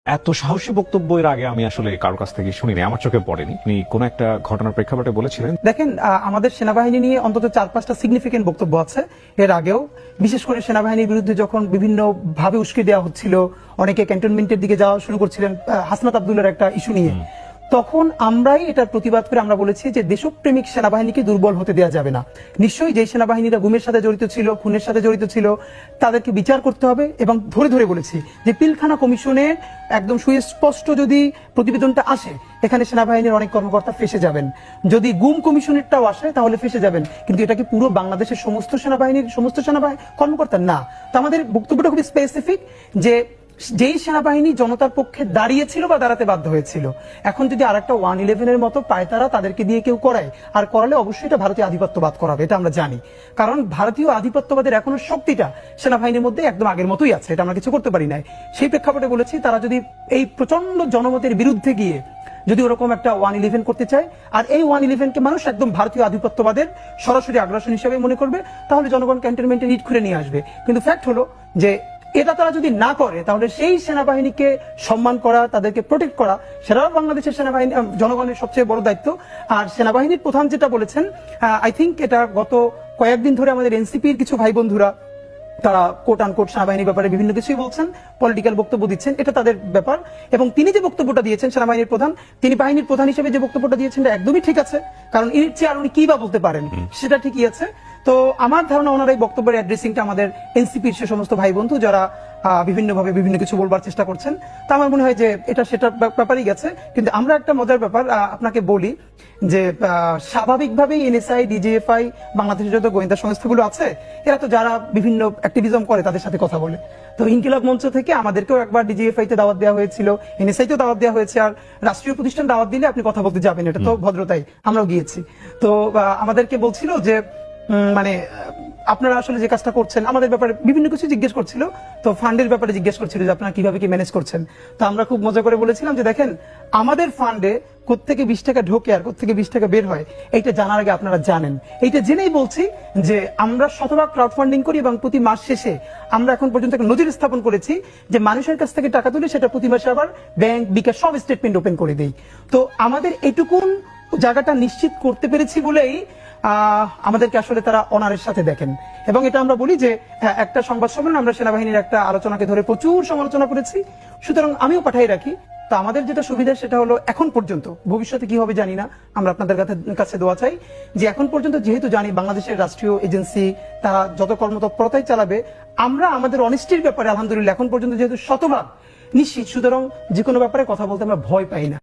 এত সাহসী বক্তব্য এর আগে আমি আসলে কারোর কাছ থেকে শুনিনি, আমার চোখে পড়েনি। উনি কোন একটা ঘটনার প্রেক্ষাপটে বলেছিলেন। দেখেন, আমাদের সেনাবাহিনী নিয়ে অন্তত 4-5টা সিগনিফিকেন্ট বক্তব্য আছে এর আগেও। বিশেষ করে সেনাবাহিনীর বিরুদ্ধে যখন বিভিন্ন ভাবে উস্কে দেওয়া হচ্ছিল, অনেকে ক্যান্টনমেন্টের দিকে যাওয়া শুরু করছিলেন হাসনাত আব্দুল্লাহর একটা ইস্যু নিয়ে, তখন আমরাই এটার প্রতিবাদ করে আমরা বলেছি যে দেশপ্রেমিক সেনাবাহিনীকে দুর্বল হতে দেওয়া যাবে না। নিশ্চয়ই যে সেনাবাহিনীরা গুমের সাথে জড়িত ছিল, খুনের সাথে জড়িত ছিল, তাদেরকে বিচার করতে হবে। এবং ধরে ধরে বলেছি যে পিলখানা কমিশনের একদম সুস্পষ্ট যদি প্রতিবেদনটা আসে, এখানে সেনাবাহিনীর অনেক কর্মকর্তা ফেসে যাবেন। যদি গুম কমিশনেরটাও আসে তাহলে ফেসে যাবেন। কিন্তু এটা কি পুরো বাংলাদেশের সমস্ত সেনাবাহিনীর সমস্ত সেনাবাহিনী কর্মকর্তা? না। তো আমাদের বক্তব্যটা খুবই স্পেসিফিক যে যেই সেনাবাহিনী জনতার পক্ষে দাঁড়িয়েছিল বা দাঁড়াতে বাধ্য হয়েছিল, এখন যদি আরেকটা 111-এর মতো পায়তারা তাদেরকে দিয়ে কেউ করায়, আর করালে অবশ্যই এটা ভারতীয় আধিপত্যবাদ করাবে, এটা আমরা জানি। কারণ ভারতীয় আধিপত্যবাদের এখনো শক্তিটা সেনাবাহিনীর মধ্যে একদম আগের মতোই আছে, এটা আমরা কিছু করতে পারি নাই। সেই প্রেক্ষাপটে বলেছি তারা যদি এই প্রচন্ড জনমতের বিরুদ্ধে গিয়ে যদি ওরকম একটা 111 করতে চায়, আর এই 111-কে মানুষ একদম ভারতীয় আধিপত্যবাদের সরাসরি আগ্রাসন হিসেবে মনে করবে, তাহলে জনগণ ক্যান্টনমেন্টে ইট খুলে নিয়ে আসবে। কিন্তু ফ্যাক্ট হলো যে এটা তারা যদি না করে, তাহলে সেই সেনাবাহিনীকে সম্মান করা, তাদেরকে প্রোটেক্ট করা, সেটাও বাংলাদেশের সেনাবাহিনী জনগণের সবচেয়ে বড় দায়িত্ব। আর সেনাবাহিনীর প্রধান যেটা বলেছেন, আই থিঙ্ক এটা গত কয়েকদিন ধরে আমাদের এনসিপির কিছু ভাই বন্ধুরা তারা কোট আনকোট সেনাবাহিনীর ব্যাপারে বিভিন্ন কিছুই বলছেন, পলিটিক্যাল বক্তব্য দিচ্ছেন, এটা তাদের ব্যাপার। এবং তিনি যে বক্তব্যটা দিয়েছেন সেনাবাহিনীর প্রধান, তিনি বাহিনীর প্রধান হিসেবে যে বক্তব্যটা দিয়েছেন এটা একদমই ঠিক আছে, কারণ এর চেয়ে আর উনি কি বা বলতে পারেন, সেটা ঠিকই আছে। তো আমার ধারণা ওনার এই বক্তব্যের অ্যাড্রেসিংটা আমাদের এনসিপির সে সমস্ত ভাই বন্ধু যারা বিভিন্নভাবে বিভিন্ন কিছু বলবার চেষ্টা করছেন, তা আমার মনে হয় যে এটা সেটার ব্যাপারেই গেছে। কিন্তু আমরা একটা মজার ব্যাপার আপনাকে বলি যে স্বাভাবিকভাবেই এনএসআই, ডিজিএফআই, বাংলাদেশের যত গোয়েন্দা সংস্থাগুলো আছে, এরা তো যারা বিভিন্ন অ্যাক্টিভিজম করে তাদের সাথে কথা বলে। তো ইনকিলাব মঞ্চ থেকে আমাদেরকেও একবার ডিজিএফআই তে দাওয়াত দেওয়া হয়েছিল, এনএসআই তেও দাওয়াত দেওয়া হয়েছে। আর রাষ্ট্রীয় প্রতিষ্ঠান দাওয়াত দিলে আপনি কথা বলতে যাবেন, এটা তো ভদ্রতাই, আমরাও গিয়েছি। তো আমাদেরকে বলছিল যে মানে আপনারা আসলে যে কাজটা করছেন আমাদের ব্যাপারে বিভিন্ন কিছু জিজ্ঞেস করছিল। তো ফান্ডের ব্যাপারে জিজ্ঞেস করছিল যে আপনারা কিভাবে কি ম্যানেজ করছেন। তো আমরা খুব মজা করে বলেছিলাম যে দেখেন, আমাদের ফান্ডে কোত্থেকে 20 টাকা ঢোকে আর কোত্থেকে 20 টাকা বের হয়, এইটা জানার আগে আপনারা জানেন। এইটা জেনেই বলছি যে আমরা শতভাগ ক্রাউড ফান্ডিং করি এবং প্রতি মাস শেষে আমরা এখন পর্যন্ত একটা নজির স্থাপন করেছি যে মানুষের কাছ থেকে টাকা তুলে সেটা প্রতি মাসে আবার ব্যাংক, বিকাশ সব স্টেটমেন্ট ওপেন করে দেই। তো আমাদের এটুকুন জায়গাটা নিশ্চিত করতে পেরেছি বলেই আমাদেরকে আসলে তারা অনারের সাথে দেখেন। এবং এটা আমরা বলি যে একটা সংবাদ সম্মেলন আমরা সেনাবাহিনীর একটা আলোচনাকে ধরে প্রচুর সমালোচনা করেছি, সুতরাং আমিও পাঠাই রাখি। তো আমাদের যেটা সুবিধা সেটা হলো এখন পর্যন্ত, ভবিষ্যতে কি হবে জানি না, আমরা আপনাদের কাছে দোয়া চাই যে এখন পর্যন্ত যেহেতু জানি বাংলাদেশের রাষ্ট্রীয় এজেন্সি তারা যত কর্মতৎপরতাই চালাবে, আমরা আমাদের অনেস্টির ব্যাপারে আলহামদুলিল্লাহ এখন পর্যন্ত যেহেতু শতভাগ নিশ্চিত, সুতরাং যে কোনো ব্যাপারে কথা বলতে আমরা ভয় পাই না।